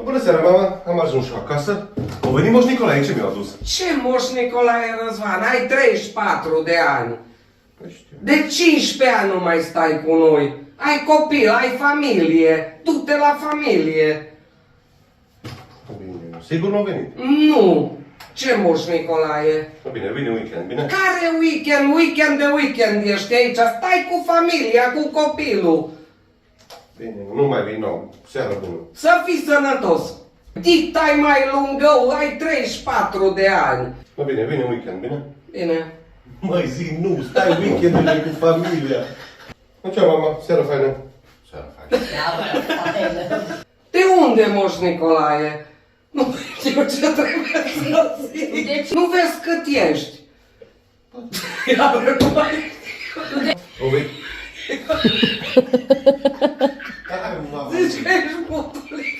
Bună seara, mama! Am ajuns și acasă. Au venit Moș Nicolae, ce mi-a adus? Ce Moș Nicolae, Răzvan? Ai 34 de ani. Nu știu. De 15 ani nu mai stai cu noi. Ai copil, ai familie. Du-te la familie. Bine, sigur nu a venit. Nu. Ce Moș Nicolae? Bine, vine weekend, bine? Care weekend? Weekend de weekend ești aici. Stai cu familia, cu copilul. Bine, nu mai vin nou. Seara bună. Să fii sănătos. Dictai mai lungă, ai 34 de ani. Bine, vine weekend, bine? Bine. Mai zi, nu, stai weekendurile cu familia. Nu ce, mama, seara faină. Seara faină. De unde, Moș Nicolae? Nu știu ce trebuie să zic. Deci- Nu vezi cât ești. Iar nu mai... O vei? Hai, mama. Zici că ești putulic.